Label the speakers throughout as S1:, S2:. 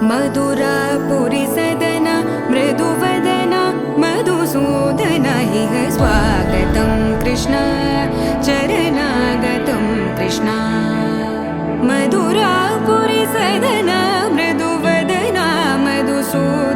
S1: मधुरापुरी सदन मृदुवदन मधुसूदन इह स्वागतं कृष्ण चरणागतं कृष्ण मधुरापुरी सदन मृदुवदन मधुसूदन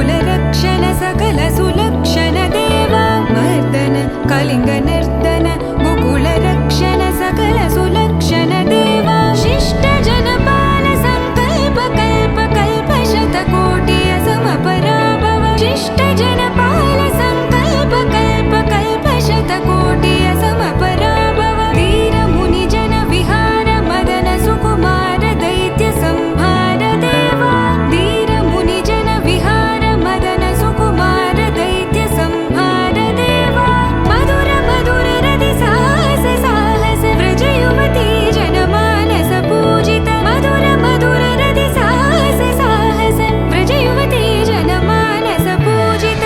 S1: गोकुल रक्षण सकल सुलक्षण देवा मर्दन कलिंग निर्दन गोकुल रक्षण सकल सुलक्षण देवा शिष्ट जनपाल संकल्प कल्प कल्प शतकोटि असमपराभव शिष्ट जनपाल संकल्प कल्प कल्प शतकोटि असमपराभव वीर मुनि जन विहार मदन सुकुमार दैत्य संहार देवा वीर मुनि जन विहार मदन सुकुमार दैत्य संहार देवा मधुर मधुर रति साहस साहस व्रज युवती जनमानस पूजित मधुर मधुर रति साहस साहस व्रज युवती जनमानस पूजित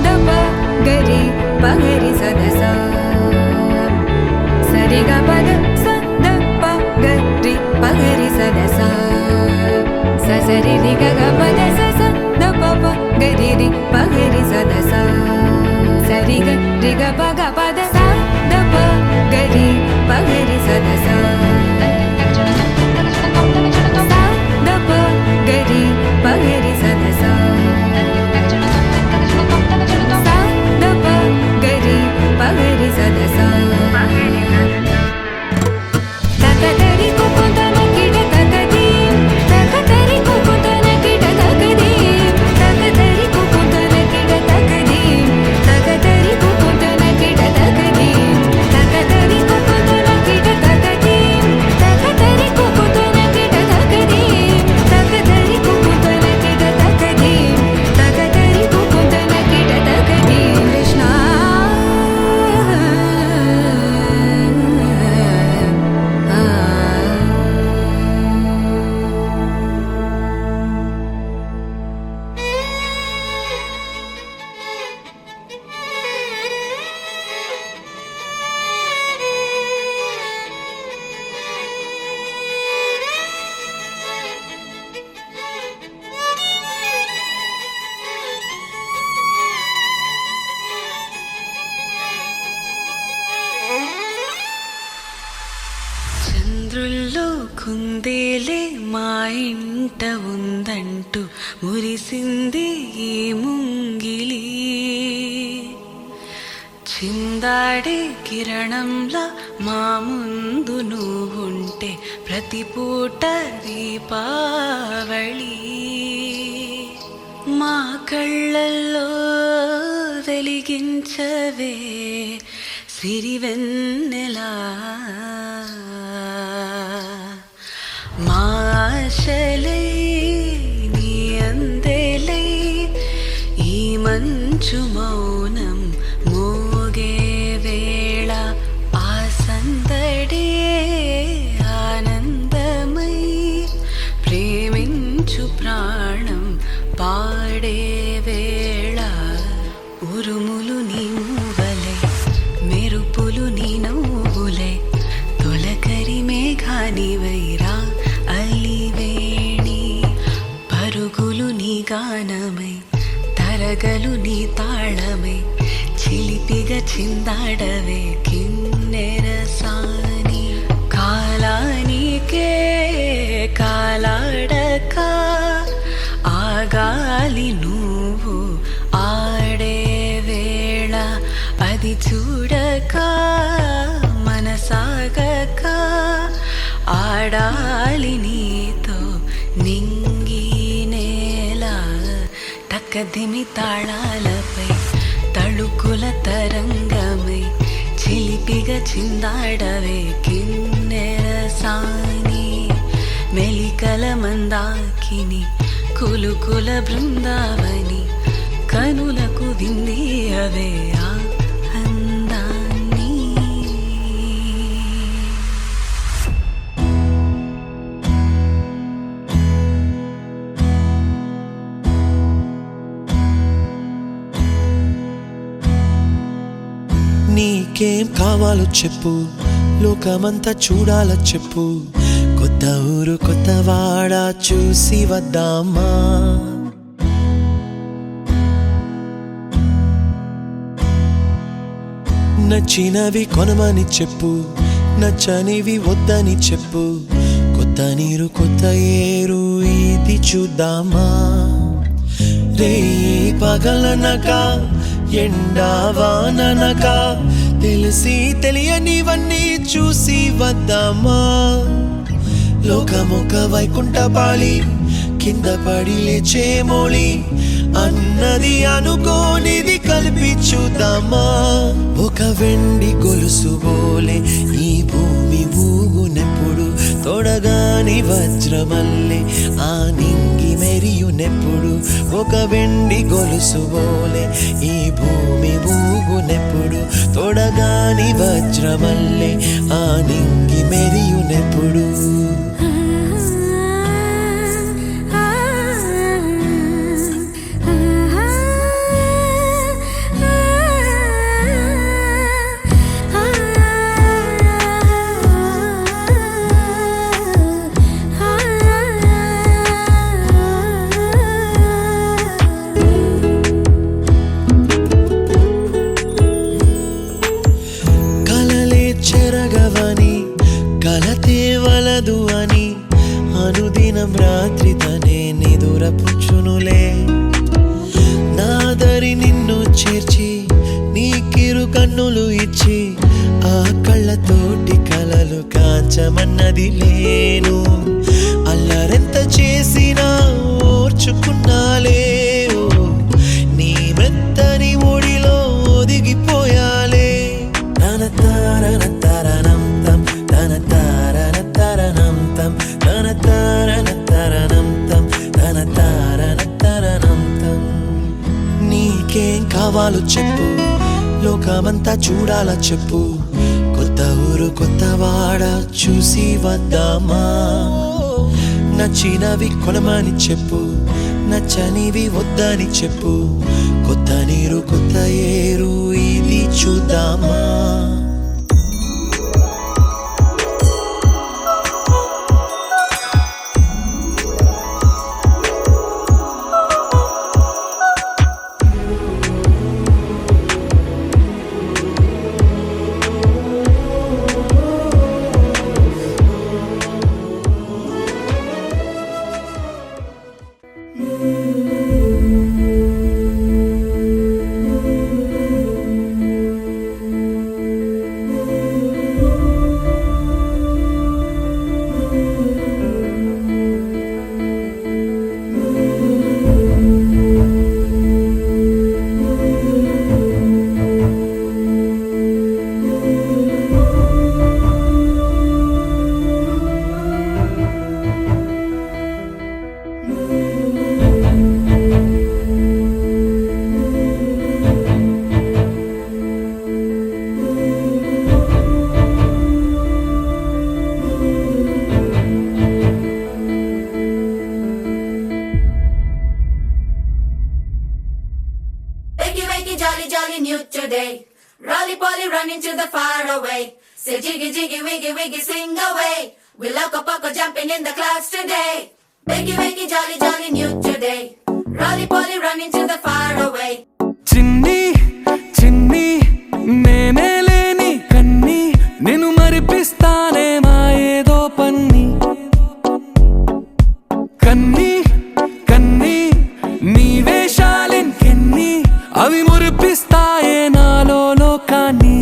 S1: दप गरि पगरि सदसा सरि ग पद स द प गरि पगरि सदसा स सरि रि ग ग पद स स द प प गरि रि पगरि सदसा सरि ग रि ग प ग पद स द प गरि पगरि सदसा स द प गरि पगरि सदसा स द प गरि पगरि सदसा तकतरि कुकुतन किट तकदीम तकतरि कुकुतन किट तकदीम तकतरि कुकुतन किट तकदीम तकतरि कुकुतन किट तकदीम तकतरि कुकुतन किट तकदीम तकतरि कुकुतन किट तकदीम तकतरि कुकुतन किट तकदीम तकतरि कुकुतन किट तकदीम कृष्णा
S2: చంద్రుల్లో కుందేలే మా ఇంట ఉందంటూ మురిసింది ఈ ముంగిలి చిందాడే కిరణంలా మా ముందు నువ్వుంటే ప్రతి పూట దీపావళి మా కళ్ళల్లో వెలిగించవే సిరివెన్నెలా మా ఆశలై నీ అందెలై ఈ మంచు మౌనం మోగే వేళ ఆ సందడే ఆనందమై ప్రేమించు ప్రాణం పాడే వేళ ఉరుములు నీ మూవలై మెరుపులు నీ నవ్వులై తొలకరి మేఘానివైరా అలివేణి పరుగులు నీ గానమై తరగలు నీ తాళమై చిలిపిగా చిందాడవే కిన్నెరసాని కాలానికే కాలాడక ఆగాలి నువ్వు ఆడే వేళ అది చూడక మనసాగక ఆడాలి నీతో నింగి నేల తక్కదిమి తాళాలపై తళుకుల తరంగమై చిలిపిగా చిందాడవే కిన్నెరసాని మెలికల మందాకిని కులుకుల బృందావని కనులకు వింది అవే ఆ అందాన్ని
S3: నీకేం కావాలో చెప్పు లోకమంతా చూడాలో చెప్పు కొత్త ఊరు కొత్త వాడ చూసి వద్దామా నచ్చినవి కొనమని చెప్పు నచ్చనివి వద్దని చెప్పు కొత్త నీరు కొత్త ఏరు ఇది చూద్దామా రేయి పగలనక ఎండావాననక తెలిసి తెలియనివన్నీ చూసి వద్దామా లోకమొక వైకుంఠపాళి కింద పడి లేచే మోళి అన్నది అనుకోనిది కలిపి చూద్దామా ఒక వెండి గొలుసు బోలే ఈ భూమి ఊగునెప్పుడు తొడగాని వజ్రమల్లె ఆ నింగి మెరియునెప్పుడు ఒక వెండి గొలుసు బోలే ఈ భూమి ఊగునెప్పుడు తొడగాని వజ్రమల్లె ఆ నింగి మెరియునెప్పుడు చెరగవని కలతే వలదు అని అనుదినం రాత్రి తనే నిదురపుచ్చునులే నాదరి నిన్ను చేర్చి నీ కిరు కన్నులు ఇచ్చి ఆ కళ్ళతోటి కలలు కాంచమన్నది లేను అల్లరెంత చేసినా ఓర్చుకున్నాలే నీ మెత్తని ఒడిలో ఒదిగిపోయాలే నీకేం కావాలో చెప్పు లోకమంతా చూడాలా చెప్పు కొత్త ఊరు కొత్త వాడ చూసి వద్దామా నచ్చినవి కొనమని చెప్పు నచ్చనివి వద్దని చెప్పు కొత్త నీరు కొత్త ఏరు ఇది చూద్దామా
S4: Jolly, jolly new today. Rolly poly running to the far away. Say jiggy, jiggy, wiggy, wiggy, sing away. We loco poco jumping in the clouds today. Wiggy, wiggy, jolly, jolly new today. Rolly poly running to the far away.
S5: చిన్ని చిన్ని నేనే లేని కన్ని నేను మరిపిస్తానే మా ఏదో పన్ని కన్ని కన్ని నీ వేషాలెన్కెన్ని అవి మురిపిస్తాయే నాలో లోకాన్ని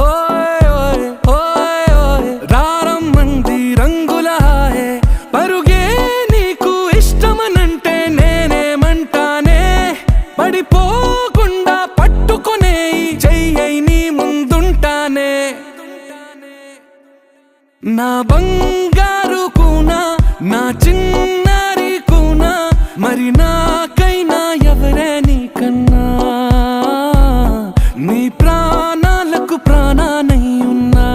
S5: ఓయ్ ఓయ్ ఓయ్ ఓయ్ రారమ్మంది రంగుల హాయే పరుగే నీకు ఇష్టమనంటే నేనేమంటానే పడిపోకుండా పట్టుకునే చెయ్యై నీ ముందుంటానే నా బంగారు కూనా నా చిన్నారి కూనా మరి నాకైనా ఎవరే నీకన్నా నీ ప్రాణాలకు ప్రాణానై ఉన్నా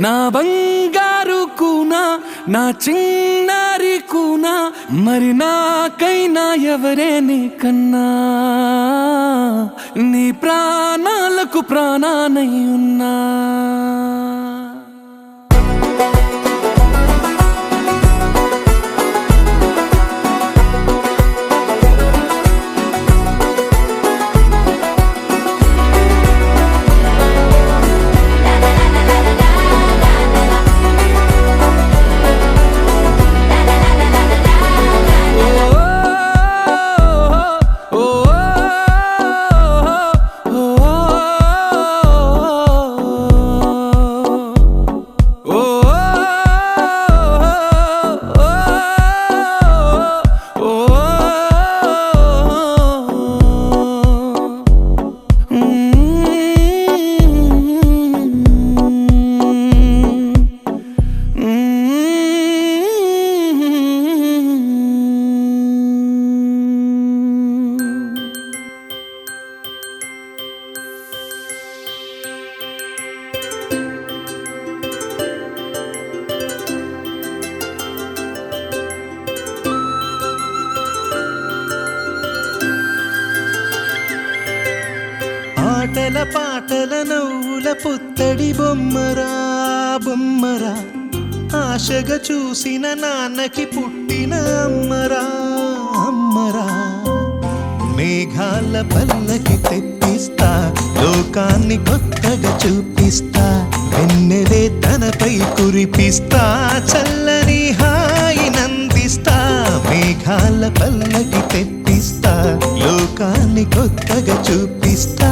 S5: నా బంగారు కూనా, నా చిన్నారి కూనా, మరి నాకైనా ఎవరే నీకన్నా, నీ ప్రాణాలకు ప్రాణానై ఉన్నా.
S3: ఆటల పాటల నవ్వుల పుత్తడి బొమ్మరా బొమ్మరా, ఆశగా చూసిన నాన్నకి పుట్టిన అమ్మరా అమ్మరా. మేఘాల పల్లకి తెప్పిస్తా, లోకాన్ని కొత్తగా చూపిస్తా, వెన్నెలే తనపై కురిపిస్తా, చల్లని హాయి నందిస్తా. మేఘాల పల్లకి తెప్పిస్తా, లోకాన్ని కొత్తగా చూపిస్తా,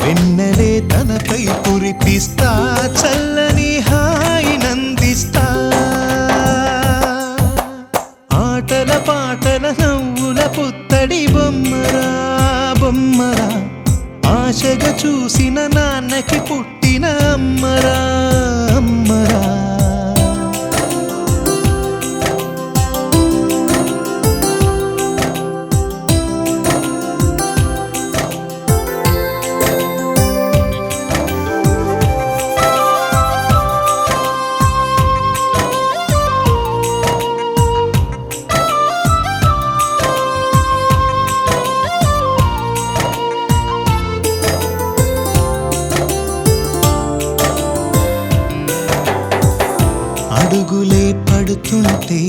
S3: వెన్నెలే తనపై కురిపిస్తా, చల్లని హాయి నందిస్తా. ఆటల పాటల నవ్వుల పుత్తడి బొమ్మరా బొమ్మరా, ఆశగా చూసిన నాన్నకి పుట్టిన అమ్మరా అమ్మరా. అడుగులే పడుతుంటే,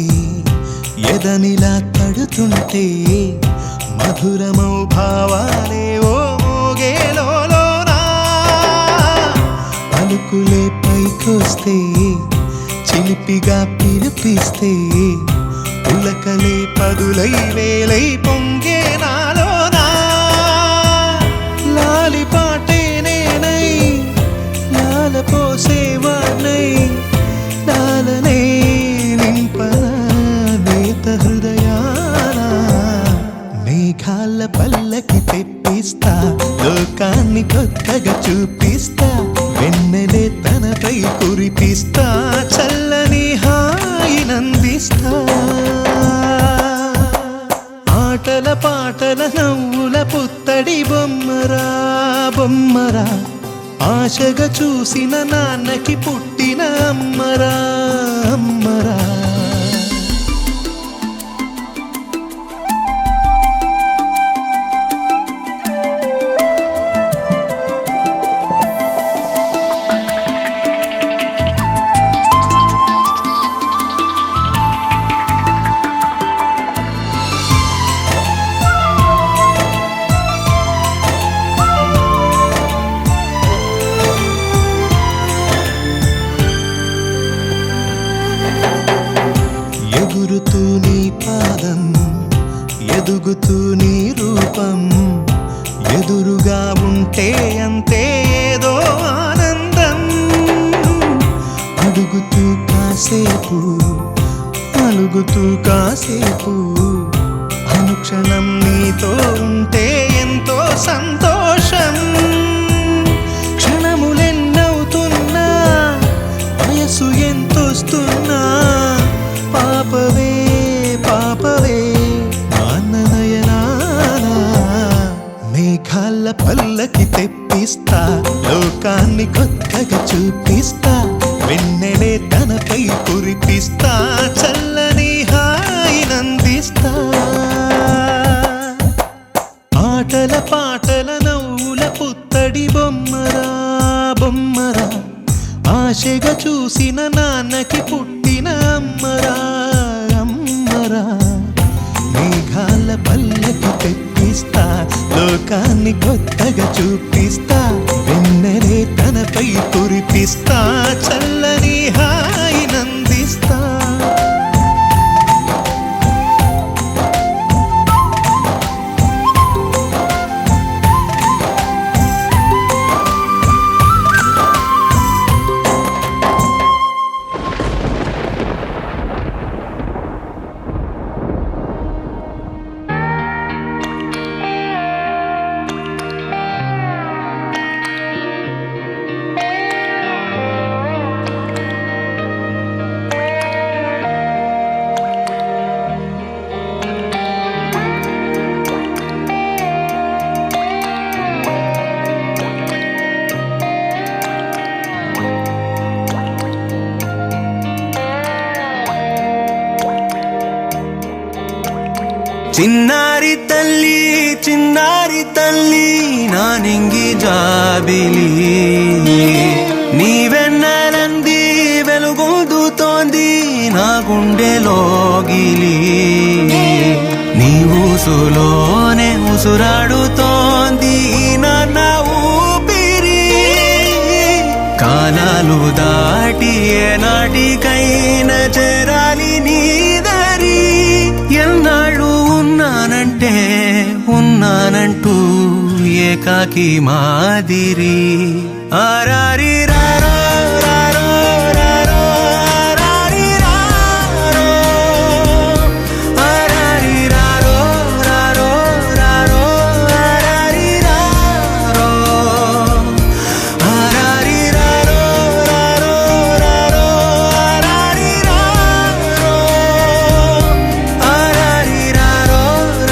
S3: ఎదనిలా తడుతుంటే, మధురమౌ భావాలే ఓ మోగేలోనా. పలుకులే పైకొస్తే, చిలిపిగా పిలిపిస్తే, పులకలే పదులై వేలై పొంగే నాలోనా. లాలి పాటే నేనై, లాల పోసేవాణ్ణై, లాలనే నింపనా నేత హృదయాన. మేఘాల పల్లకి తెప్పిస్తా, లోకాన్ని కొత్తగా చూపిస్తా, వెన్నెలే తనపై కురిపిస్తా, చల్లని హాయి నందిస్తా. ఆటల పాటల నవ్వుల పుత్తడి బొమ్మరా బొమ్మరా, ఆశగా చూసిన నాన్నకి పుట్టిన అమ్మరా అమ్మరా. ఎగురుతూ నీ పాదం, ఎదుగుతూ నీ రూపం, ఎదురుగా ఉంటే అంతే ఏదో ఆనందం. అడుగుతూ కాసేపు, అలుగుతూ కాసేపు, అనుక్షణం నీతో ఉంటే ఎంతో సంతోషం. క్షణములెన్నవుతున్నా, వయసు ఎంతొస్తున్నా, పాపవే పాపవే నాన్ననయనానా. మేఘాల పల్లకి తెప్పిస్తా, లోకాన్ని కొత్తగా చూపిస్తా, వెన్నెలే తనపై కురిపిస్తా చల్లని హాయినందిస్తా ఆటల పాటల నవ్వుల పుత్తడి బొమ్మరా బొమ్మరా ఆశగా చూసిన నాన్నకి పుట్టిన అమ్మరా అమ్మరా మేఘాల పల్లకి తెప్పిస్తా లోకాన్ని కొత్తగా చూపిస్తా వెన్నెలే తనపై కురిపిస్తా చల్లని హాయినందిస్తా చిన్నారి తల్లి నా నింగి జాబిలి నీవెన్నెలంది వెలుగొందుతోంది నా గుండెలోగిలి నీ ఊసులోనే ఉసురాడుతోంది నా ఊపిరి కాలాలు దాటి ఏనాటికైనా చేరాలి నీ దరి ఎన్నాళ్ళు ఉన్నానంటూ ఏకాకి మాదిరి ఆరారి రారో రారో రారో ఆరారి రారో ఆరారి రారో రారో రారో ఆరారి రారో ఆరారి రారో రారో రారో ఆరారి రారో ఆరారి రారో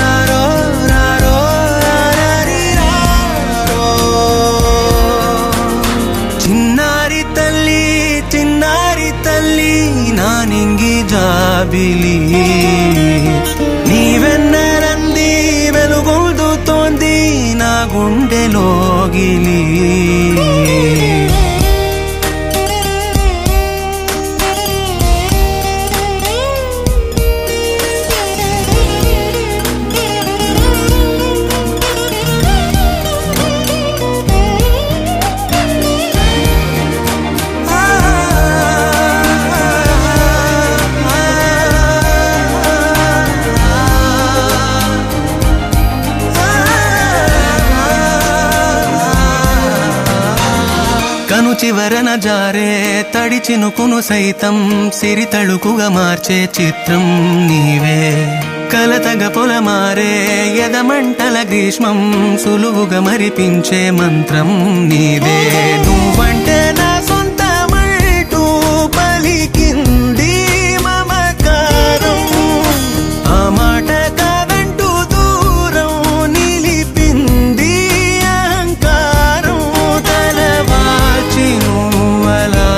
S3: రారో రారో ఆరారి రారో చిన్నారి తల్లి నా నింగి జాబిలి నీవెన్నెలంది వెలుగొందుతోంది నా గుండెలోగిలి కను చివరన జారే తడి చినుకును సైతం సిరి తళుకుగా మార్చే చిత్రం నీవే కలతగ పొలమారే ఎదమంటల గ్రీష్మం సులువుగా మరిపించే మంత్రం నీదే నువ్వంటే నా సొంతమంటూ పలికింది మమకారం ఆ మాట కాదంటూ దూరం నిలిపింది అహంకారం తలవాచి నువ్వలా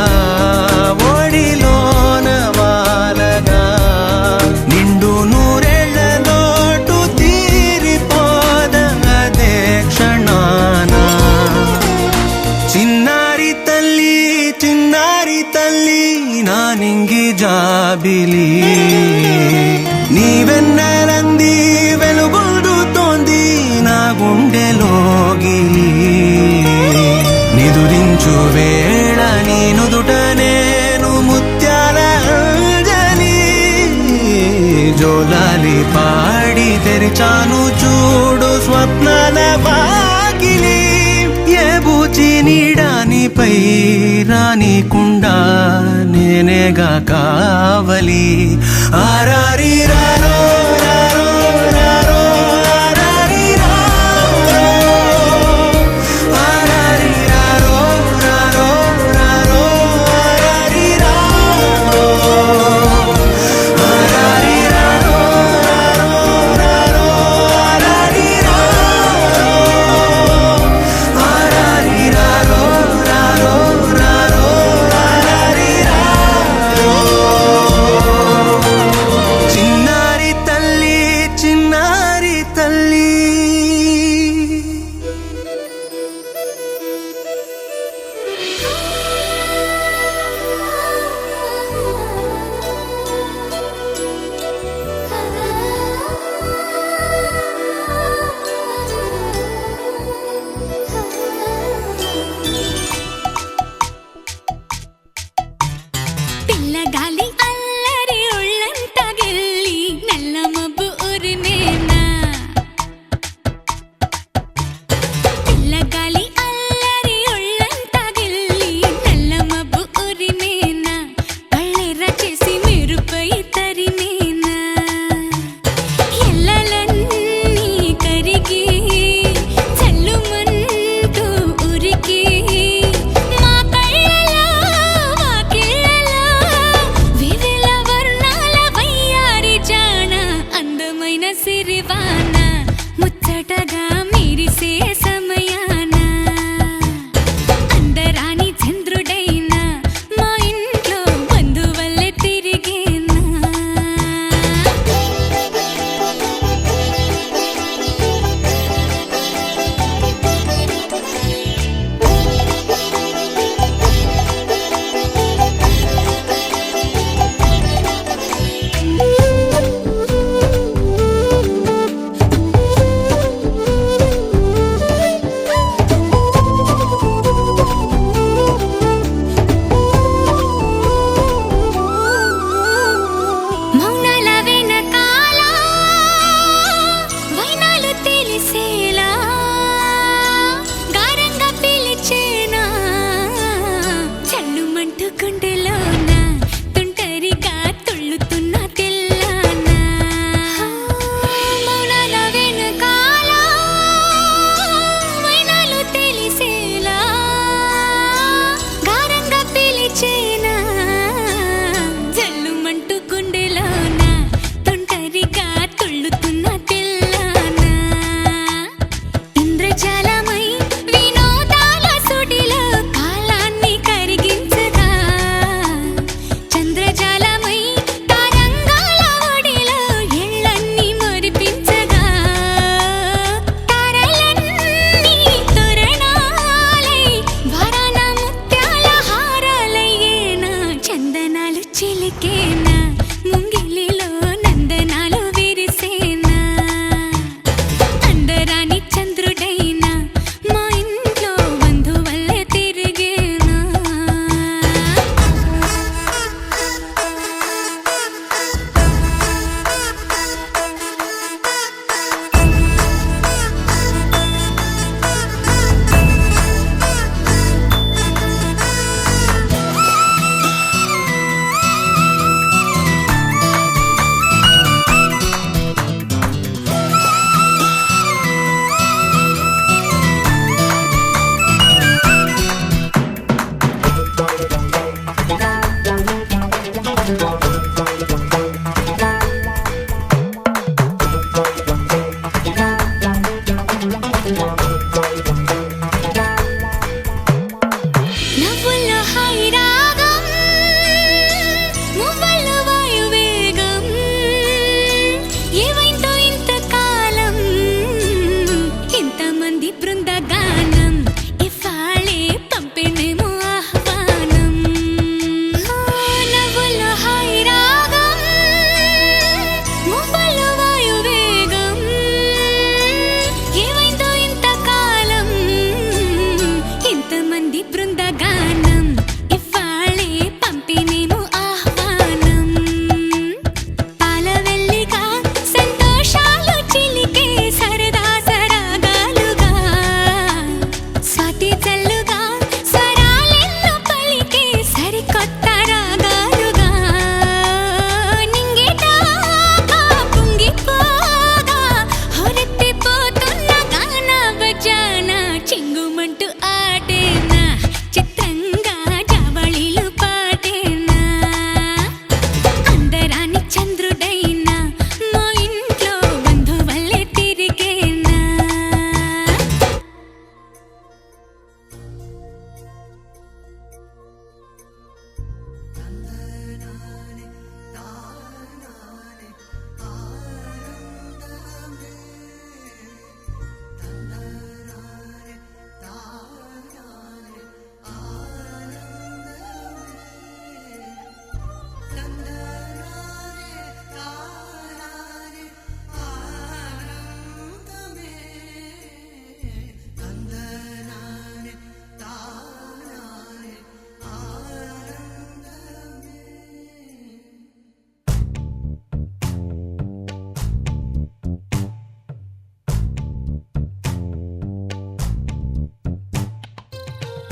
S3: ఒడిలోన వాలగా నిండు నూరేళ్ల లోటు తీరిపోదదే క్షణాన చిన్నారి తల్లి నా నింగి జాబిలి నీవెన్నెలంది వెలుగొందుతోంది నా గుండెలోగిలి నిదురించు వేళ నీ నుదుట నేను ముత్యాల అంజలి జోలాలి పాడి తెరిచాను చూడు స్వప్నాల వాకిలి ఏ బూచి నీడానిపై రానికుండా నేనేగా కావలి ఆరారి రారో రారో రారో ఆరారి రారో ఆరారి రారో రారో రారో ఆరారి రారో ఆరారి రారో రారో రారో ఆరారి రారో ఆరారి రారో రారో రారో ఆరారి
S1: బృందగానం ఇవ్వాళే పంపినేము ఆహ్వానం పాలవెల్లిగా సంతోషాలు చిలికే సరదా సరాగాలుగా స్వాతి చల్లుగా స్వరాలెన్నో పలికే సరికొత్త రాగాలుగా నింగిటాగా పొంగిపోగా హొరెత్తిపోతున్న గాన బజాన చింగుమంటూ ఆడేనా చిత్రంగా జావళిలు పాడేనా అందరాని చంద్రుడైనా మా ఇంట్లో బంధువల్లే తిరిగేనా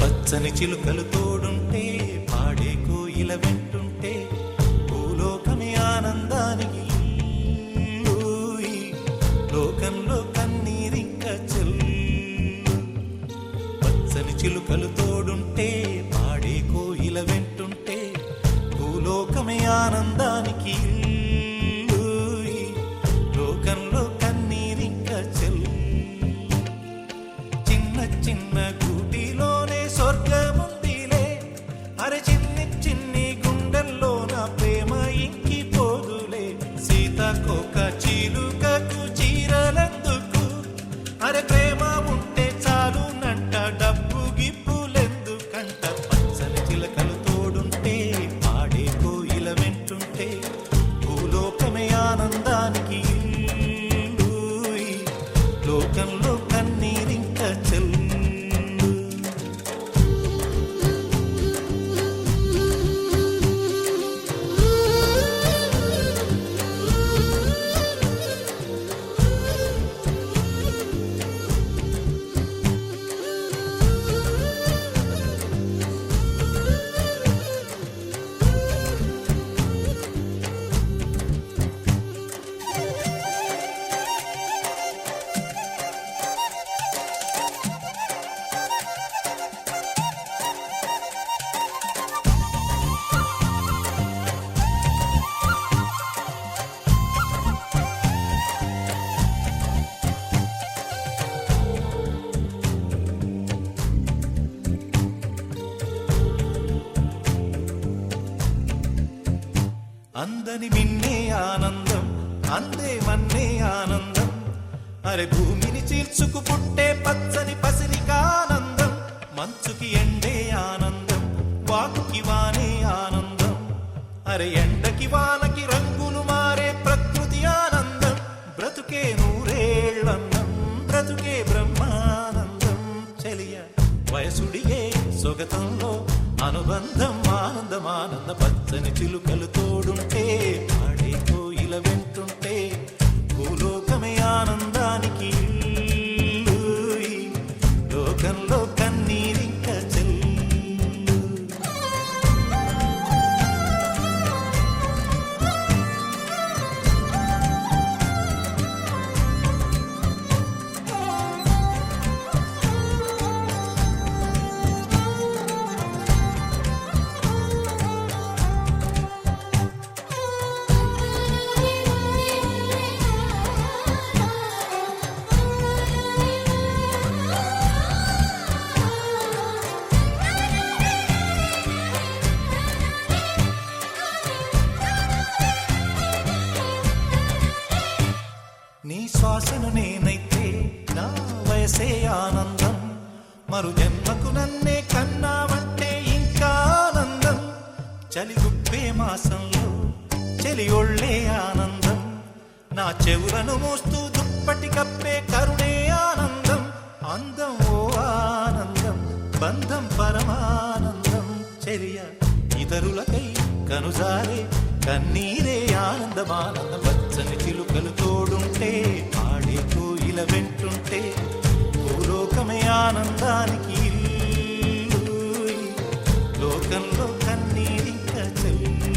S3: పచ్చని చిలుకలు తోడుంటే పాడే కోయిల వెంటుంటే భూలోకమే ఆనందానికి ఊయి. లోకంలో కన్నీరింక చెల్లు పచ్చని చిలుకలు తోడుంటే పాడే కోయిల వెంటుంటే భూలోకమే ఆనందానికి ఊయి. లోకంలో కన్నీరింక చెల్లు చిన్న చిన్న గూటిలోనే స్వర్గముందిలే అరే చిన్ని చిన్ని గుండెల్లో నా ప్రేమ ఇంకిపోదులే సీతకోక చిలుకకు చీరలెందుకు అరే ప్రేమ ఉంటే చాలునంట డబ్బు గిప్పులెందుకంట పచ్చని చిలకలు తోడుంటే పాడే కోయిల వెంటుంటే భూలోకమే ఆనందానికి ఊయి. లోకంలో కన్నీరింక చెల్లు అందని మిన్నే ఆనందం అందే మన్నే ఆనందం అరే భూమిని చీల్చుకు పుట్టే పచ్చని పసిరికానందం మంచుకి ఎండే ఆనందం వాకుకి వానే ఆనందం అరే ఎండకి వానకి రంగులు మారే ప్రకృతి ఆనందం బ్రతుకే నూరేళ్ళన్నం బ్రతుకే బ్రహ్మానందం చెలియ వయసుడిగే సొగతంలో అనుబంధం ఆనందం ఆనంద పచ్చని చిలుకలు తోడుంటే పాడే కోయిల వెంటుంటే భూలోకమే ఆనందానికి ఊయి. లోకంలో కన్నీరింక చెల్లు నీ శ్వాసను నేనైతే నా వయసే ఆనందం మరు జన్మకు నన్నే కన్నావంటే ఇంకా ఆనందం చలి గుప్పే మాసంలో చెలి ఒళ్ళే ఆనందం నా చెవులను మోస్తూ దుప్పటి కప్పే కరుణే ఆనందం అందం ఓ ఆనందం బంధం పరమా చర్య ఇతరులకై కనుజారే కన్నీరే ఆనందమానందం పచ్చని చిలుకలు తోడుంటే ఆడే కోయిల వెంటుంటే భూలోకమే ఆనందానికి ఇల్లు. లోకంలో కన్నీరింక చెల్లు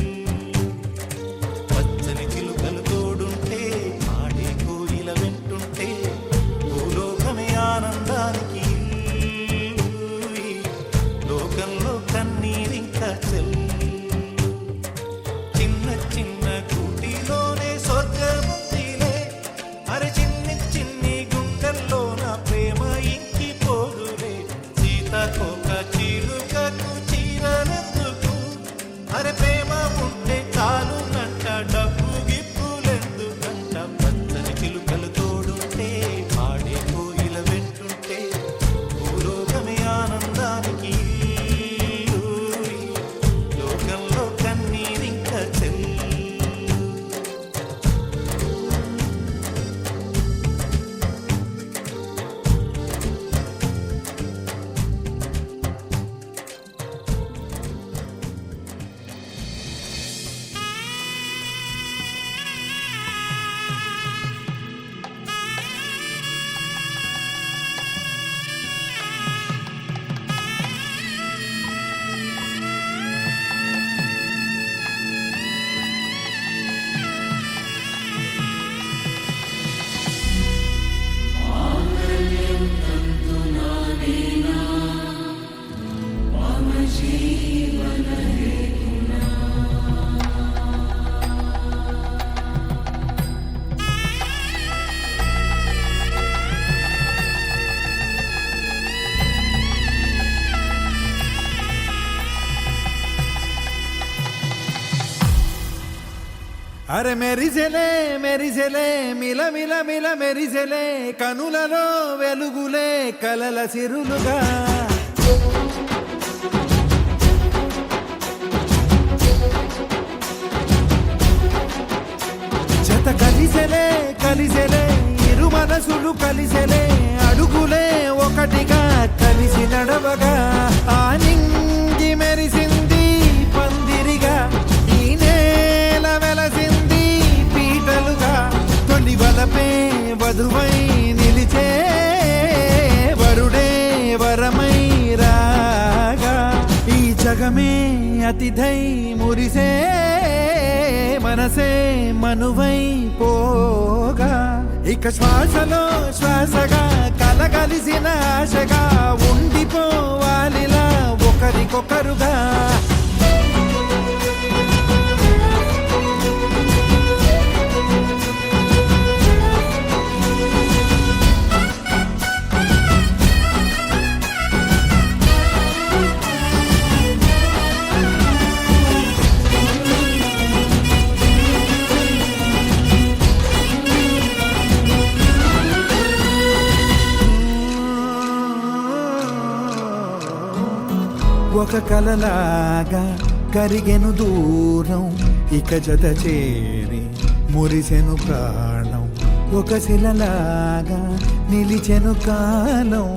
S3: పచ్చని చిలుకలు తోడుంటే ఆడే కోయిల వెంటుంటే భూలోకమే ఆనందానికి ఇల్లు. లోకంలో కన్నీరింక చెల్లు చిన్న చిన్న కూటిలోనే స్వర్గముందిలే అరే చిన్ని చిన్ని గుండెల్లో నా ప్రేమ ఇంకిపోదులే సీతకోక చిలుకకు చీరలెందుకు అరే ప్రేమ ఉంటే చాలునంట డబ్బు గిప్పులెందుకంట పచ్చని చిలుకలు తోడుంటే పాడే కోయిల వెంటుంటే భూలోకమే ఆనందానికి ఇల్లు. లోకంలో కన్నీరింక చెల్లు
S6: అరే మెరిసెలే మెరిసెలే మిల మిల మిల మెరిసెలే కనులలో వెలుగులే కలల సిరులుగా జత కలిసెలే కలిసెలే ఇరు మనసులు కలిసెలే అడుగులే ఒకటిగా కలిసి నడవగా ఆ నింగి మెరిసింది పందిరిగా ఈ నేల వెలసింది పీటలుగా తొలి వలపే వధువై నిలిచే వరుడే వరమై రాగా ఈ జగమే అతిథై మురిసే మనసే మనువై పోగా ఇక శ్వాసలో శ్వాసగా కలగలిసిన ఆశగా ఉండిపోవాలిలా ఒకరికొకరుగా ఒక కలలాగా కరిగెను దూరం ఇక జత చేరి మురిసెను ప్రాణం ఒక శిలలాగా నిలిచెను కాలం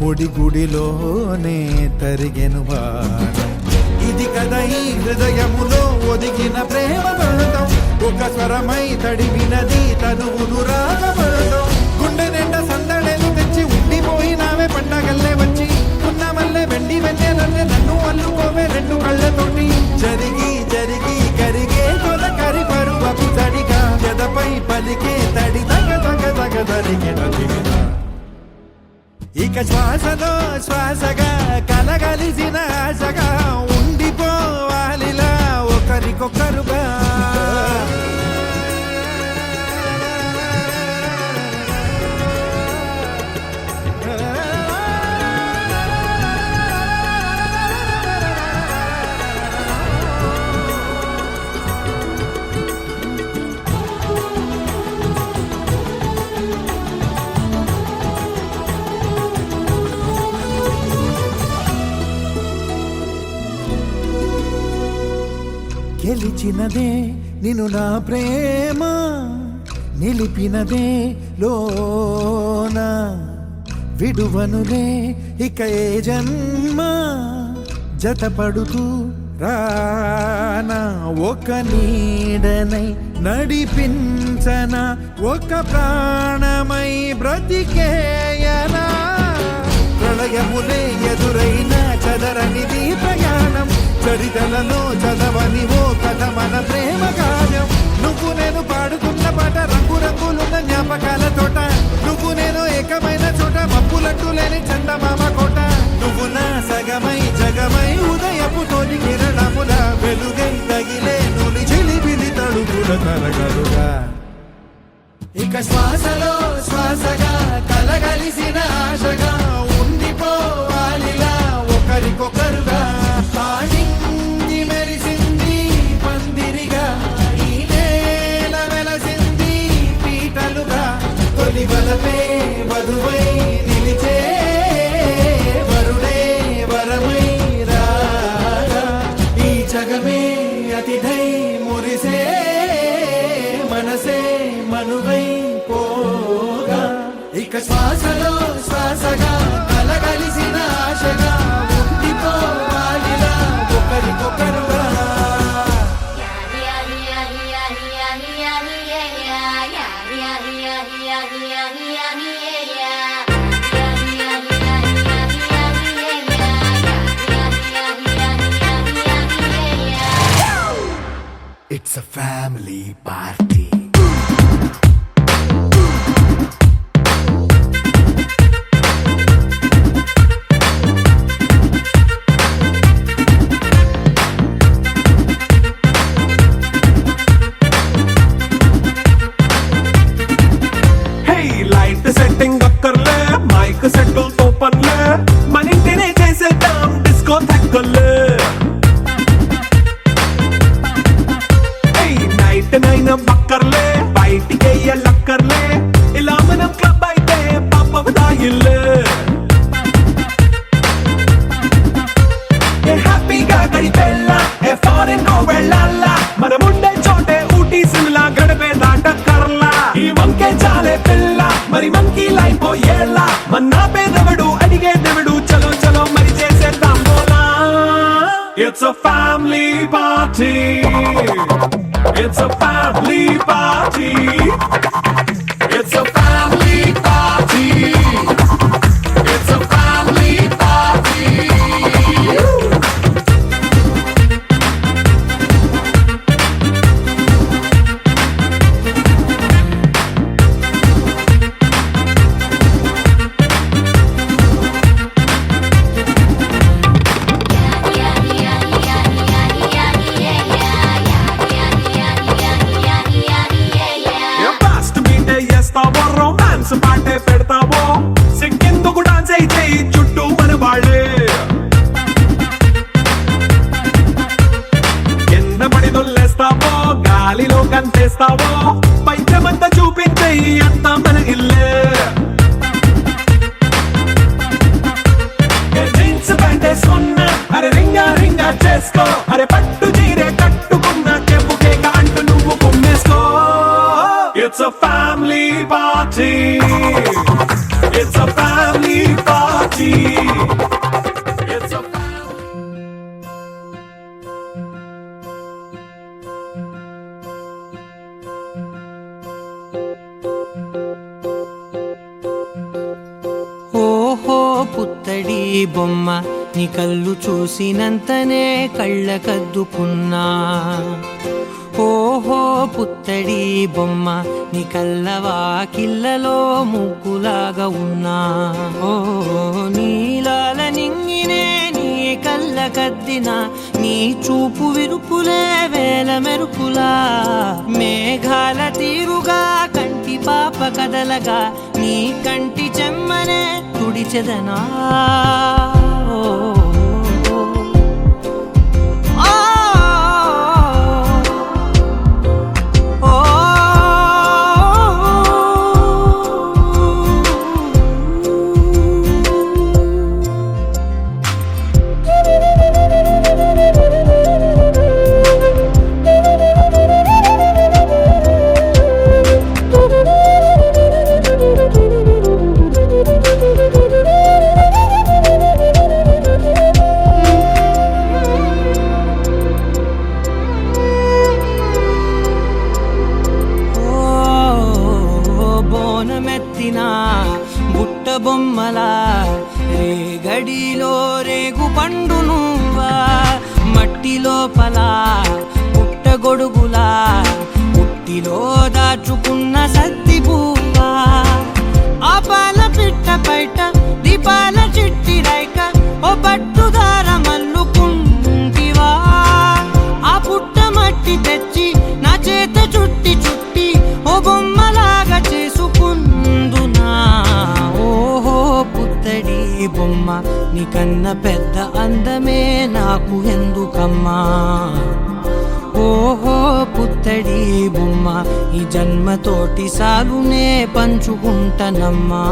S6: ఒడిగుడిలోనే తరిగెను బాణం ఇది కదా ఈ హృదయములో ఒదిగిన ప్రేమ బంధం ఒక స్వరమై తడివినది తనువును రాగబడటం గుండె నిండా సందడేలు తెచ్చి ఉండిపోయినావే పండగల్లే వచ్చి ఉన్న మల్లె వెండి వెన్నెలల్లే నన్ను అల్లుకోవే రెండు కళ్ళతోటి జరిగి జరిగి కరిగే తొలకరి పరువపు తడిగా ఎదపై పలికే తడి తగ తగ తగ తరిగిన ఇక శ్వాసలో శ్వాసగా కలగలిసిన ఆశగా ఉండిపోవాలిలా ఒకరికొకరుగా గెలిచినదే నిన్ను నా ప్రేమ నిలిపినదే లోన విడువనులే ఇక ఏ జన్మ జతపడుతూ రానా ఒక నీడనై నడిపించన ఒక ప్రాణమై బ్రతికేయనా ప్రళయములే ఎదురైన చదరనిది ప్రయాణం చరితలలో చదవని ఓ కథ మన ప్రేమ గాయం నువ్వు నేను పాడుతున్న పాట రంగు రంగులున్న జ్ఞాపకాల తోట నువ్వు నేను ఏకమైన చోట మప్పులట్టు లేని చందమామ కోట నువ్వు నా సగమై జగమై ఉదయపు తోటి కిరణముల వెలుగై తగిలే నులి చిలిబిలి తడుగుల తరగలుగా ఇక శ్వాసలో శ్వాసగా కలగలిసిన ఆశగా ఉండిపోవాలిలా ఒకరికొకరుగా ఆడింది మెరిసింది పందిరిగా ఈ నేల వెలసింది పీటలుగా తొలి వలపే వధువై నిలిచే వరుడే వరమై రాగా ఈ జగమే అతిథై మురిసే మనసే మనువై పోగా ఇక శ్వాసలో శ్వాసగా కలగలిసిన ఆశగా ఉండిపోవాలిలా ఒకరికొకరుగా It's a family party.
S5: Hey, light setting అక్కర్లే మైక్ సెట్టుల్ తో పనిలే మన ఇంటినే చేసేద్దాం డిస్కో థక్కర్లే నైట్ బక్కర్లే బయటికి లక్కర్లే ఇలా మనం క్లబ్ అయితే పాపదాయిల్లే హ్యాపీగా గడిపెళ్ళ ఫారెన్ వెళ్ళాలా మనముండే చోటే ఊటీ సిమ్లా గడిపే దాటక్కర్లా ఈ వంకే చాలే పిల్ల మరి మంకీ లైఫ్ ఏళ్ళ మన్నా పేదవడు అడిగే దేవుడు చలో చలో మరి చేసేద్దాం బోలా It's a family party. It's a family party. It's a family party. It's a family party. Romance పాటే పెడతావో సిక్కిందుకు డాన్స్ అయితే చుట్టూ మన వాళ్ళే కింద పడి దొల్లేస్తావో గాలిలో కంటేస్తావో పైచమంతా చూపించే అంతా మన ఇల్లే జీన్స్ ప్యాంట్ వేసుకున్నా అరే రింగా రింగా చేసుకో అరే పట్టు చీరే కట్టుకున్నా చెప్పు కేక అంటూ నువ్వు కుమ్మేసుకో It's a family party. It's a family party. It's a
S7: ఓహో పుత్తడి బొమ్మ నీ కళ్ళు చూసినంతనే కళ్ళకద్దుకున్నా ఓహో పుత్తడి బొమ్మ నీ కళ్ళవాకిళ్ళలో ముగ్గులాగా ఉన్నా ఓ నీలాల నింగినే నీ కళ్ళకద్దిన నీ చూపు విరుపులే వేల మెరుపులా మేఘాల తీరుగా కంటి పాప కదలగా నీ కంటి చెమ్మనే తుడిచెదనా మడిలో దాచుకున్న సత్తి పువ్వా ఆ పాల పిట్ట బయట దీపాల చిట్టి రైక ఓ పట్టుదార మల్లుకుంటివా ఆ పుట్ట మట్టి తెచ్చి నా చేత చుట్టి చుట్టి ఓ బొమ్మలాగా చేసుకుందునా ఓహో పుత్తడి బొమ్మ నీకన్న పెద్ద అందమే నాకు ఎందుకమ్మా ఓహో పుత్తడి బొమ్మ ఈ జన్మతోటి సాలునే పంచుకుంటనమ్మా